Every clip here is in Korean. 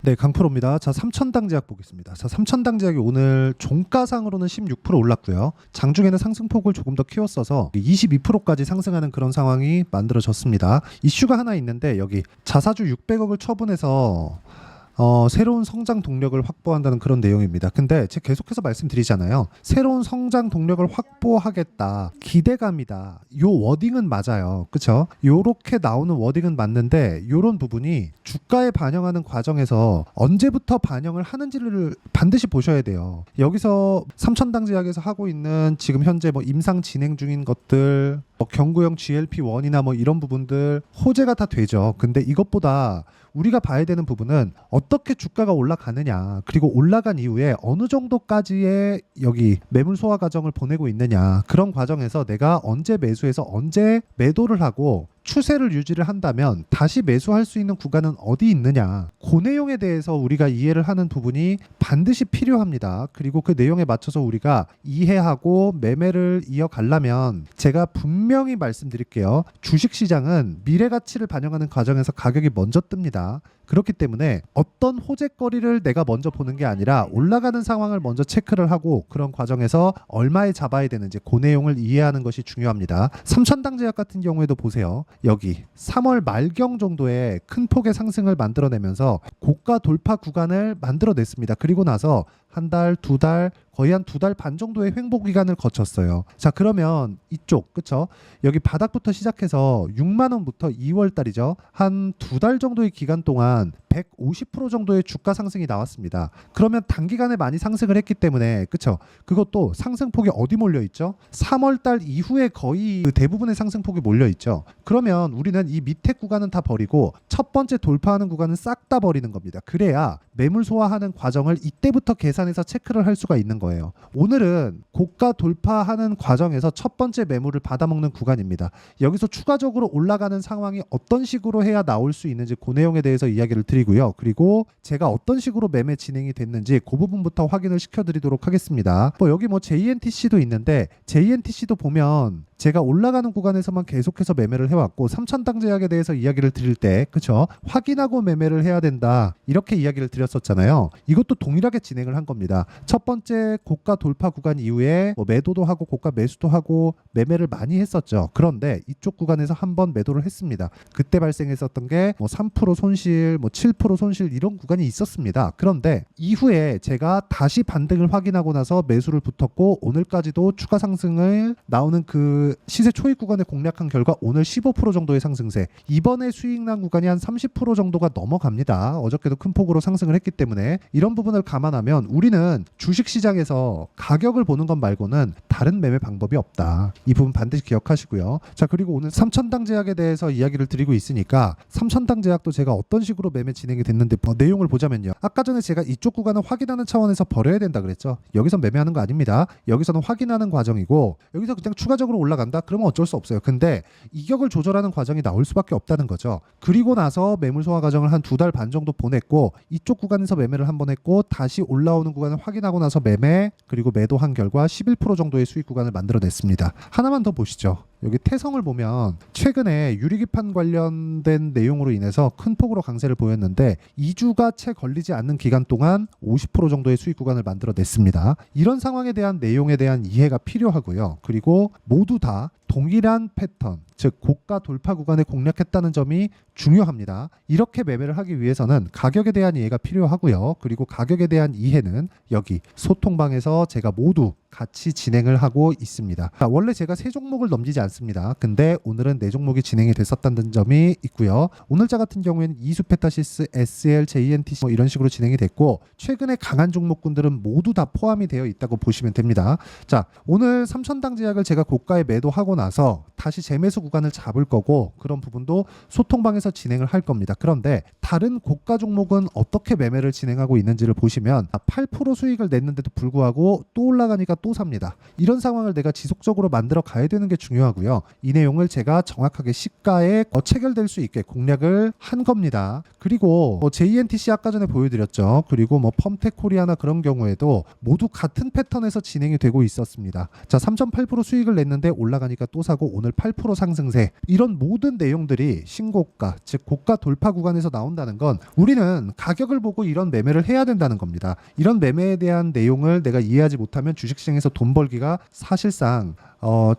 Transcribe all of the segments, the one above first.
네, 강프로입니다. 자, 삼천당 제약 보겠습니다. 자, 삼천당 제약이 오늘 종가상으로는 16% 올랐고요. 장중에는 상승폭을 조금 더 키웠어서 22%까지 상승하는 그런 상황이 만들어졌습니다. 이슈가 하나 있는데 여기 자사주 600억을 처분해서 새로운 성장 동력을 확보한다는 그런 내용입니다. 근데 제가 계속해서 말씀드리잖아요. 새로운 성장 동력을 확보하겠다. 기대감이다. 요 워딩은 맞아요. 그쵸? 요렇게 나오는 워딩은 맞는데 요런 부분이 주가에 반영하는 과정에서 언제부터 반영을 하는지를 반드시 보셔야 돼요. 여기서 삼천당 제약에서 하고 있는 지금 현재 뭐 임상 진행 중인 것들, 뭐 경구형 GLP-1이나 뭐 이런 부분들 호재가 다 되죠. 근데 이것보다 우리가 봐야 되는 부분은 어떻게 주가가 올라가느냐, 그리고 올라간 이후에 어느 정도까지의 여기 매물 소화 과정을 보내고 있느냐, 그런 과정에서 내가 언제 매수해서 언제 매도를 하고 추세를 유지를 한다면 다시 매수할 수 있는 구간은 어디 있느냐, 그 내용에 대해서 우리가 이해를 하는 부분이 반드시 필요합니다. 그리고 그 내용에 맞춰서 우리가 이해하고 매매를 이어가려면 제가 분명히 말씀드릴게요. 주식시장은 미래 가치를 반영하는 과정에서 가격이 먼저 뜹니다. 그렇기 때문에 어떤 호재거리를 내가 먼저 보는 게 아니라 올라가는 상황을 먼저 체크를 하고 그런 과정에서 얼마에 잡아야 되는지 그 내용을 이해하는 것이 중요합니다. 삼천당 제약 같은 경우에도 보세요. 여기 3월 말경 정도의 큰 폭의 상승을 만들어내면서 고가 돌파 구간을 만들어냈습니다. 그리고 나서 한 달, 두 달, 거의 한 2달 반 정도의 횡보 기간을 거쳤어요. 자, 그러면 이쪽, 그쵸? 여기 바닥부터 시작해서 6만 원부터 2월 달이죠. 한 2달 정도의 기간 동안 150% 정도의 주가 상승이 나왔습니다. 그러면 단기간에 많이 상승을 했기 때문에, 그쵸? 그것도 상승폭이 어디 몰려 있죠? 3월 달 이후에 거의 그 대부분의 상승폭이 몰려 있죠. 그러면 우리는 이 밑에 구간은 다 버리고 첫 번째 돌파하는 구간은 싹 다 버리는 겁니다. 그래야 매물 소화하는 과정을 이때부터 계산해서 체크를 할 수가 있는 거예요. 오늘은 고가 돌파하는 과정에서 첫 번째 매물을 받아먹는 구간입니다. 여기서 추가적으로 올라가는 상황이 어떤 식으로 해야 나올 수 있는지 그 내용에 대해서 이야기를 드리고요. 그리고 제가 어떤 식으로 매매 진행이 됐는지 그 부분부터 확인을 시켜드리도록 하겠습니다. 여기 뭐 JNTC도 있는데 JNTC도 보면 제가 올라가는 구간에서만 계속해서 매매를 해왔고 삼천당 제약에 대해서 이야기를 드릴 때, 그쵸? 확인하고 매매를 해야 된다, 이렇게 이야기를 드렸었잖아요. 이것도 동일하게 진행을 한 겁니다. 첫 번째 고가 돌파 구간 이후에 뭐 매도도 하고 고가 매수도 하고 매매를 많이 했었죠. 그런데 이쪽 구간에서 한번 매도를 했습니다. 그때 발생했었던 게 뭐 3% 손실, 뭐 7% 손실 이런 구간이 있었습니다. 그런데 이후에 제가 다시 반등을 확인하고 나서 매수를 붙었고 오늘까지도 추가 상승을 나오는 그 시세 초입 구간에 공략한 결과 오늘 15% 정도의 상승세, 이번에 수익난 구간이 한 30% 정도가 넘어갑니다. 어저께도 큰 폭으로 상승을 했기 때문에 이런 부분을 감안하면 우리는 주식시장에서 가격을 보는 것 말고는 다른 매매 방법이 없다. 이 부분 반드시 기억하시고요. 자, 그리고 오늘 삼천당 제약에 대해서 이야기를 드리고 있으니까 삼천당 제약도 제가 어떤 식으로 매매 진행이 됐는데 내용을 보자면요. 아까 전에 제가 이쪽 구간을 확인하는 차원에서 버려야 된다 그랬죠. 여기서 매매하는 거 아닙니다. 여기서는 확인하는 과정이고 여기서 그냥 추가적으로 올라간다? 그러면 어쩔 수 없어요. 근데 이격을 조절하는 과정이 나올 수밖에 없다는 거죠. 그리고 나서 매물 소화 과정을 한 2달 반 정도 보냈고 이쪽 구간에서 매매를 한번 했고 다시 올라오는 구간을 확인하고 나서 매매, 그리고 매도한 결과 11% 정도의 수익 구간을 만들어냈습니다. 하나만 더 보시죠. 여기 태성을 보면 최근에 유리기판 관련된 내용으로 인해서 큰 폭으로 강세를 보였는데 2주가 채 걸리지 않는 기간 동안 50% 정도의 수익 구간을 만들어냈습니다. 이런 상황에 대한 내용에 대한 이해가 필요하고요. 그리고 모두 다 동일한 패턴, 즉 고가 돌파 구간에 공략했다는 점이 중요합니다. 이렇게 매매를 하기 위해서는 가격에 대한 이해가 필요하고요. 그리고 가격에 대한 이해는 여기 소통방에서 제가 모두 같이 진행을 하고 있습니다. 원래 제가 3종목을 넘기지 않습니다. 근데 오늘은 4종목이 진행이 됐었다는 점이 있고요. 오늘자 같은 경우에는 이수페타시스, SL, JNTC 뭐 이런 식으로 진행이 됐고 최근에 강한 종목군들은 모두 다 포함이 되어 있다고 보시면 됩니다. 자, 오늘 삼천당 제약을 제가 고가에 매도하고 나서 다시 재매수 구간을 잡을 거고 그런 부분도 소통방에서 진행을 할 겁니다. 그런데 다른 고가 종목은 어떻게 매매를 진행하고 있는지를 보시면 8% 수익을 냈는데도 불구하고 또 올라가니까 또 삽니다. 이런 상황을 내가 지속적으로 만들어 가야 되는 게 중요하고요. 이 내용을 제가 정확하게 시가에 체결될 수 있게 공략을 한 겁니다. 그리고 JNTC 아까 전에 보여드렸죠. 그리고 펌텍 코리아나 그런 경우에도 모두 같은 패턴에서 진행이 되고 있었습니다. 자, 3.8% 수익을 냈는데 올라가니까 또 사고 오늘 8% 상승세. 이런 모든 내용들이 신고가, 즉 고가 돌파 구간에서 나온다는 건 우리는 가격을 보고 이런 매매를 해야 된다는 겁니다. 이런 매매에 대한 내용을 내가 이해하지 못하면 주식시장에서 돈 벌기가 사실상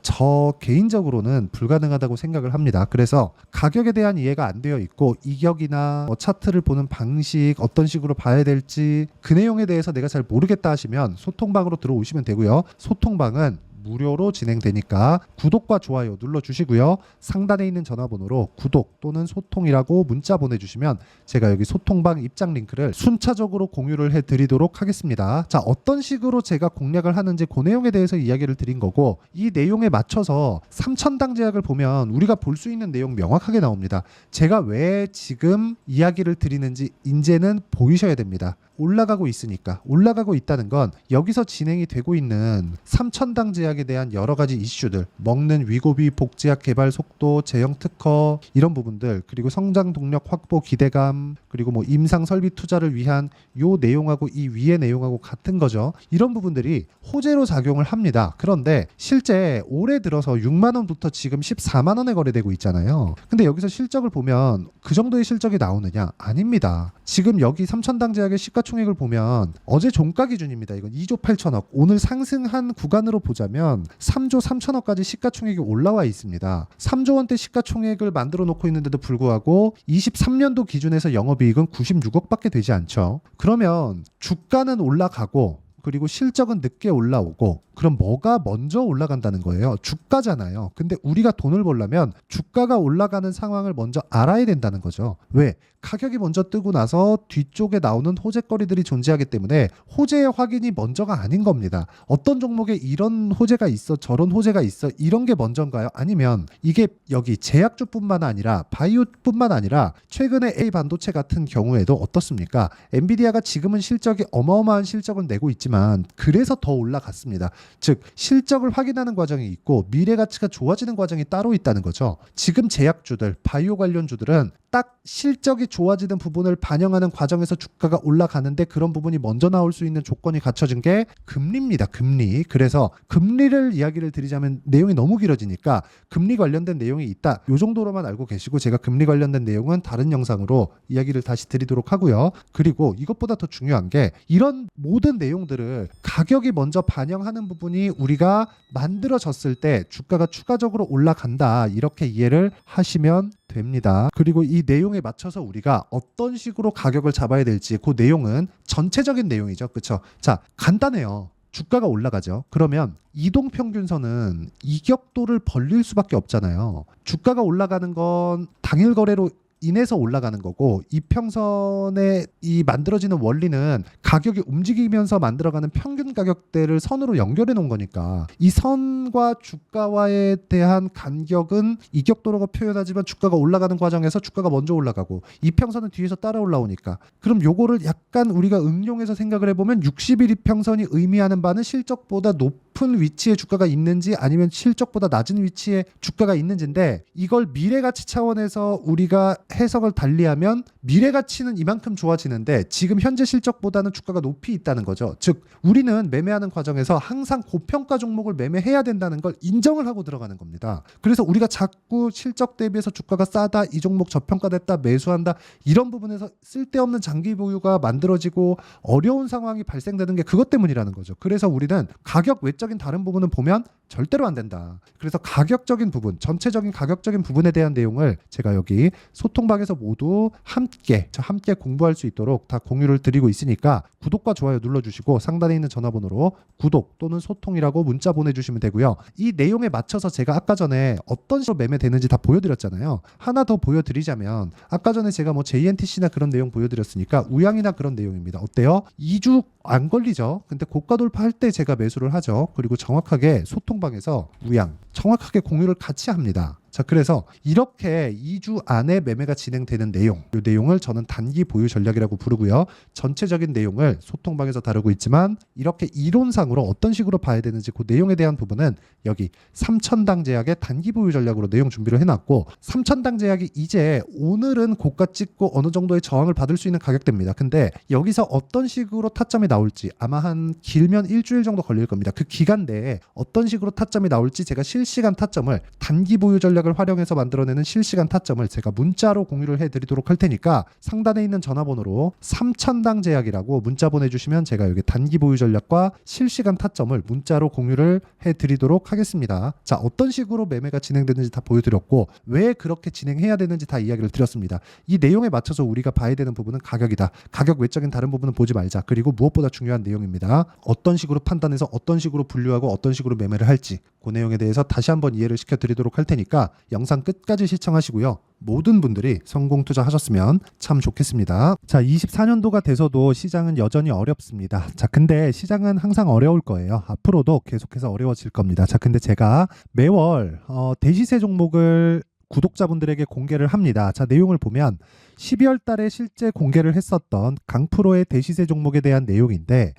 저 개인적으로는 불가능하다고 생각을 합니다. 그래서 가격에 대한 이해가 안 되어 있고 이격이나 차트를 보는 방식, 어떤 식으로 봐야 될지 그 내용에 대해서 내가 잘 모르겠다 하시면 소통방으로 들어오시면 되고요. 소통방은 무료로 진행되니까 구독과 좋아요 눌러주시고요. 상단에 있는 전화번호로 구독 또는 소통이라고 문자 보내주시면 제가 여기 소통방 입장 링크를 순차적으로 공유를 해드리도록 하겠습니다. 자, 어떤 식으로 제가 공략을 하는지 그 내용에 대해서 이야기를 드린 거고, 이 내용에 맞춰서 3,000당 제약을 보면 우리가 볼 수 있는 내용 명확하게 나옵니다. 제가 왜 지금 이야기를 드리는지 이제는 보이셔야 됩니다. 올라가고 있으니까. 올라가고 있다는 건 여기서 진행이 되고 있는 3,000당 제약에 대한 여러 가지 이슈들, 먹는 위고비, 복제약 개발 속도, 제형 특허 이런 부분들, 그리고 성장 동력 확보 기대감, 그리고 임상 설비 투자를 위한 요 내용하고 이 위의 내용하고 같은 거죠. 이런 부분들이 호재로 작용을 합니다. 그런데 실제 올해 들어서 6만 원부터 지금 14만 원에 거래되고 있잖아요. 근데 여기서 실적을 보면 그 정도의 실적이 나오느냐? 아닙니다. 지금 여기 3,000당 제약의 시가총액을 보면 어제 종가 기준입니다. 이건 2조 8천억. 오늘 상승한 구간으로 보자면 3조 3천억까지 시가총액이 올라와 있습니다. 3조 원대 시가총액을 만들어 놓고 있는데도 불구하고 23년도 기준에서 영업이익은 96억밖에 되지 않죠. 그러면 주가는 올라가고 그리고 실적은 늦게 올라오고, 그럼 뭐가 먼저 올라간다는 거예요? 주가잖아요. 근데 우리가 돈을 벌려면 주가가 올라가는 상황을 먼저 알아야 된다는 거죠. 왜? 가격이 먼저 뜨고 나서 뒤쪽에 나오는 호재거리들이 존재하기 때문에 호재의 확인이 먼저가 아닌 겁니다. 어떤 종목에 이런 호재가 있어, 저런 호재가 있어, 이런 게 먼저인가요? 아니면 이게 여기 제약주뿐만 아니라 바이오뿐만 아니라 최근에 A 반도체 같은 경우에도 어떻습니까? 엔비디아가 지금은 실적이 어마어마한 실적을 내고 있지만 그래서 더 올라갔습니다. 즉 실적을 확인하는 과정이 있고 미래 가치가 좋아지는 과정이 따로 있다는 거죠. 지금 제약주들, 바이오 관련주들은 딱 실적이 좋아지는 부분을 반영하는 과정에서 주가가 올라가는데 그런 부분이 먼저 나올 수 있는 조건이 갖춰진 게 금리입니다. 금리. 그래서 금리를 이야기를 드리자면 내용이 너무 길어지니까 금리 관련된 내용이 있다. 이 정도로만 알고 계시고 제가 금리 관련된 내용은 다른 영상으로 이야기를 다시 드리도록 하고요. 그리고 이것보다 더 중요한 게 이런 모든 내용들을 가격이 먼저 반영하는 부분이 우리가 만들어졌을 때 주가가 추가적으로 올라간다. 이렇게 이해를 하시면 됩니다. 그리고 이 내용에 맞춰서 우리가 어떤 식으로 가격을 잡아야 될지 그 내용은 전체적인 내용이죠. 그렇죠? 자, 간단해요. 주가가 올라가죠. 그러면 이동평균선은 이격도를 벌릴 수밖에 없잖아요. 주가가 올라가는 건 당일 거래로 인해서 올라가는 거고, 이평선에 이 만들어지는 원리는 가격이 움직이면서 만들어가는 평균 가격대를 선으로 연결해 놓은 거니까 이 선과 주가와에 대한 간격은 이격도라고 표현하지만 주가가 올라가는 과정에서 주가가 먼저 올라가고 이평선은 뒤에서 따라 올라오니까, 그럼 요거를 약간 우리가 응용해서 생각을 해보면 60일 이평선이 의미하는 바는 실적보다 높은 위치에 주가가 있는지 아니면 실적보다 낮은 위치에 주가가 있는지인데, 이걸 미래가치 차원에서 우리가 해석을 달리하면 미래가치는 이만큼 좋아지는데 지금 현재 실적보다는 주가가 높이 있다는 거죠. 즉 우리는 매매하는 과정에서 항상 고평가 종목을 매매해야 된다는 걸 인정을 하고 들어가는 겁니다. 그래서 우리가 자꾸 실적 대비해서 주가가 싸다, 이 종목 저평가됐다, 매수한다, 이런 부분에서 쓸데없는 장기 보유가 만들어지고 어려운 상황이 발생되는 게 그것 때문이라는 거죠. 그래서 우리는 가격 외적인 다른 부분은 보면 절대로 안 된다. 그래서 가격적인 부분, 전체적인 가격적인 부분에 대한 내용을 제가 여기 소통방에서 모두 함께 공부할 수 있도록 다 공유를 드리고 있으니까 구독과 좋아요 눌러주시고 상단에 있는 전화번호로 구독 또는 소통이라고 문자 보내주시면 되고요. 이 내용에 맞춰서 제가 아까 전에 어떤 식으로 매매되는지 다 보여드렸잖아요. 하나 더 보여드리자면 아까 전에 제가 JNTC나 그런 내용 보여드렸으니까 우양이나 그런 내용입니다. 어때요? 2주 안 걸리죠. 근데 고가 돌파할 때 제가 매수를 하죠. 그리고 정확하게 소통방에서 우양 정확하게 공유를 같이 합니다. 자, 그래서 이렇게 2주 안에 매매가 진행되는 내용, 이 내용을 저는 단기 보유 전략이라고 부르고요. 전체적인 내용을 소통방에서 다루고 있지만 이렇게 이론상으로 어떤 식으로 봐야 되는지 그 내용에 대한 부분은 여기 3,000당 제약의 단기 보유 전략으로 내용 준비를 해놨고, 3,000당 제약이 이제 오늘은 고가 찍고 어느 정도의 저항을 받을 수 있는 가격대입니다. 근데 여기서 어떤 식으로 타점이 나올지 아마 한 길면 일주일 정도 걸릴 겁니다. 그 기간 내에 어떤 식으로 타점이 나올지 제가 실시간 타점을, 단기 보유 전략을 활용해서 만들어내는 실시간 타점을 제가 문자로 공유를 해드리도록 할 테니까 상단에 있는 전화번호로 3,000당 제약이라고 문자 보내주시면 제가 여기 단기 보유 전략과 실시간 타점을 문자로 공유를 해드리도록 하겠습니다. 자, 어떤 식으로 매매가 진행되는지 다 보여드렸고 왜 그렇게 진행해야 되는지 다 이야기를 드렸습니다. 이 내용에 맞춰서 우리가 봐야 되는 부분은 가격이다. 가격 외적인 다른 부분은 보지 말자. 그리고 무엇보다 중요한 내용입니다. 어떤 식으로 판단해서 어떤 식으로 분류하고 어떤 식으로 매매를 할지 그 내용에 대해서 다시 한번 이해를 시켜드리도록 할 테니까 영상 끝까지 시청하시고요. 모든 분들이 성공 투자하셨으면 참 좋겠습니다. 자, 24년도가 돼서도 시장은 여전히 어렵습니다. 자, 근데 시장은 항상 어려울 거예요. 앞으로도 계속해서 어려워질 겁니다. 자, 근데 제가 매월 대시세 종목을 구독자분들에게 공개를 합니다. 자, 내용을 보면 12월 달에 실제 공개를 했었던 강프로의 대시세 종목에 대한 내용인데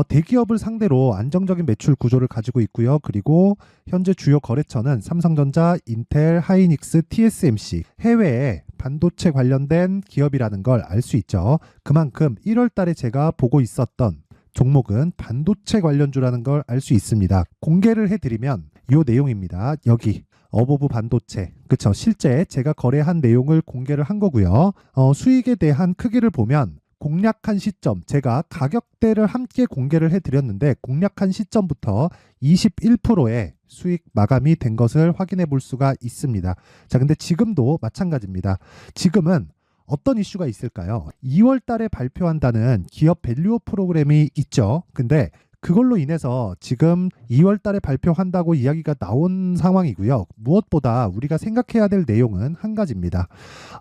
대기업을 상대로 안정적인 매출 구조를 가지고 있고요. 그리고 현재 주요 거래처는 삼성전자, 인텔, 하이닉스, TSMC, 해외에 반도체 관련된 기업이라는 걸 알 수 있죠. 그만큼 1월 달에 제가 보고 있었던 종목은 반도체 관련주라는 걸 알 수 있습니다. 공개를 해드리면 이 내용입니다. 여기 어보브 반도체, 그쵸? 실제 제가 거래한 내용을 공개를 한 거고요. 수익에 대한 크기를 보면 공략한 시점, 제가 가격대를 함께 공개를 해드렸는데 공략한 시점부터 21%의 수익 마감이 된 것을 확인해 볼 수가 있습니다. 자, 근데 지금도 마찬가지입니다. 지금은 어떤 이슈가 있을까요? 2월 달에 발표한다는 기업 밸류업 프로그램이 있죠. 근데 그걸로 인해서 지금 2월 달에 발표한다고 이야기가 나온 상황이고요. 무엇보다 우리가 생각해야 될 내용은 한 가지입니다.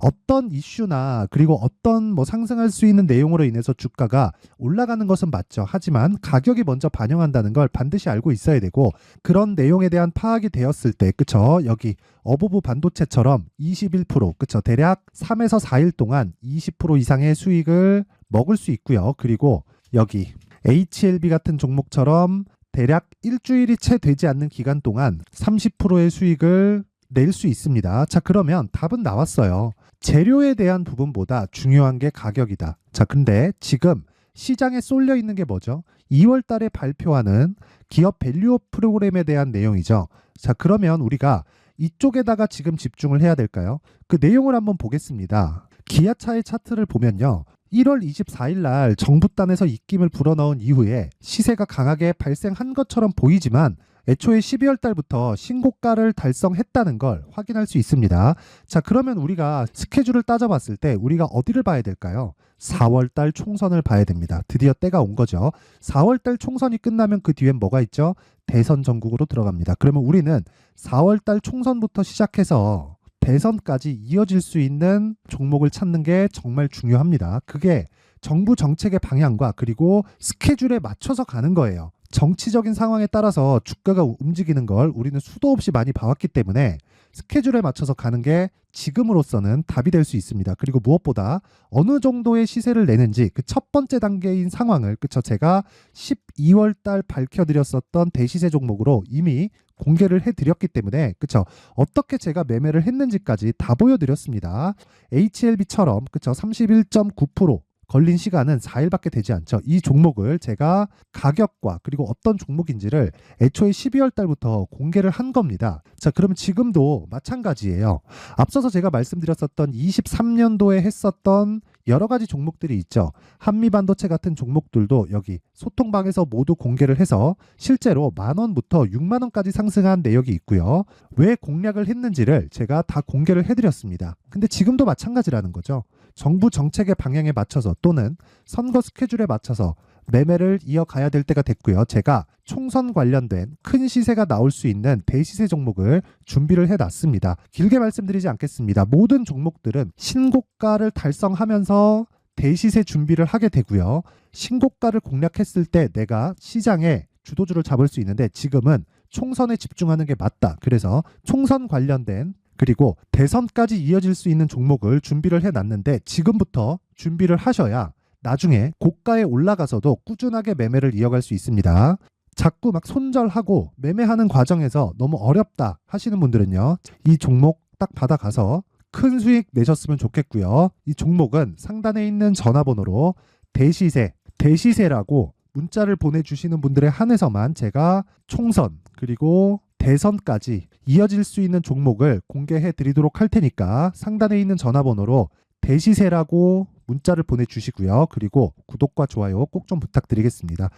어떤 이슈나 그리고 어떤 상승할 수 있는 내용으로 인해서 주가가 올라가는 것은 맞죠. 하지만 가격이 먼저 반영한다는 걸 반드시 알고 있어야 되고, 그런 내용에 대한 파악이 되었을 때, 그쵸? 여기 어보브 반도체처럼 21%, 그쵸? 대략 3에서 4일 동안 20% 이상의 수익을 먹을 수 있고요. 그리고 여기 HLB 같은 종목처럼 대략 일주일이 채 되지 않는 기간 동안 30%의 수익을 낼 수 있습니다. 자, 그러면 답은 나왔어요. 재료에 대한 부분보다 중요한 게 가격이다. 자, 근데 지금 시장에 쏠려 있는 게 뭐죠? 2월 달에 발표하는 기업 밸류업 프로그램에 대한 내용이죠. 자, 그러면 우리가 이쪽에다가 지금 집중을 해야 될까요? 그 내용을 한번 보겠습니다. 기아차의 차트를 보면요. 1월 24일 날 정부단에서 입김을 불어넣은 이후에 시세가 강하게 발생한 것처럼 보이지만 애초에 12월 달부터 신고가를 달성했다는 걸 확인할 수 있습니다. 자, 그러면 우리가 스케줄을 따져봤을 때 우리가 어디를 봐야 될까요? 4월 달 총선을 봐야 됩니다. 드디어 때가 온 거죠. 4월 달 총선이 끝나면 그 뒤엔 뭐가 있죠? 대선 전국으로 들어갑니다. 그러면 우리는 4월 달 총선부터 시작해서 대선까지 이어질 수 있는 종목을 찾는 게 정말 중요합니다. 그게 정부 정책의 방향과 그리고 스케줄에 맞춰서 가는 거예요. 정치적인 상황에 따라서 주가가 움직이는 걸 우리는 수도 없이 많이 봐왔기 때문에 스케줄에 맞춰서 가는 게 지금으로서는 답이 될 수 있습니다. 그리고 무엇보다 어느 정도의 시세를 내는지 그 첫 번째 단계인 상황을, 그쵸? 제가 12월 달 밝혀드렸었던 대시세 종목으로 이미 공개를 해드렸기 때문에, 그쵸? 어떻게 제가 매매를 했는지까지 다 보여드렸습니다. HLB처럼, 그쵸? 31.9% 걸린 시간은 4일밖에 되지 않죠. 이 종목을 제가 가격과 그리고 어떤 종목인지를 애초에 12월 달부터 공개를 한 겁니다. 자, 그러면 지금도 마찬가지예요. 앞서서 제가 말씀드렸었던 23년도에 했었던 여러 가지 종목들이 있죠. 한미반도체 같은 종목들도 여기 소통방에서 모두 공개를 해서 실제로 10,000원부터 60,000원까지 상승한 내역이 있고요. 왜 공략을 했는지를 제가 다 공개를 해드렸습니다. 근데 지금도 마찬가지라는 거죠. 정부 정책의 방향에 맞춰서 또는 선거 스케줄에 맞춰서 매매를 이어가야 될 때가 됐고요. 제가 총선 관련된 큰 시세가 나올 수 있는 대시세 종목을 준비를 해놨습니다. 길게 말씀드리지 않겠습니다. 모든 종목들은 신고가를 달성하면서 대시세 준비를 하게 되고요. 신고가를 공략했을 때 내가 시장에 주도주를 잡을 수 있는데 지금은 총선에 집중하는 게 맞다. 그래서 총선 관련된 그리고 대선까지 이어질 수 있는 종목을 준비를 해놨는데 지금부터 준비를 하셔야 나중에 고가에 올라가서도 꾸준하게 매매를 이어갈 수 있습니다. 자꾸 막 손절하고 매매하는 과정에서 너무 어렵다 하시는 분들은요, 이 종목 딱 받아가서 큰 수익 내셨으면 좋겠고요. 이 종목은 상단에 있는 전화번호로 대시세라고 문자를 보내주시는 분들에 한해서만 제가 총선 그리고 대선까지 이어질 수 있는 종목을 공개해 드리도록 할 테니까 상단에 있는 전화번호로 대시세라고 문자를 보내주시고요. 그리고 구독과 좋아요 꼭 좀 부탁드리겠습니다.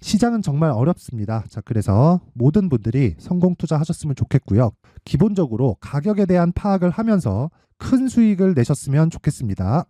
시장은 정말 어렵습니다. 자, 그래서 모든 분들이 성공 투자하셨으면 좋겠고요. 기본적으로 가격에 대한 파악을 하면서 큰 수익을 내셨으면 좋겠습니다.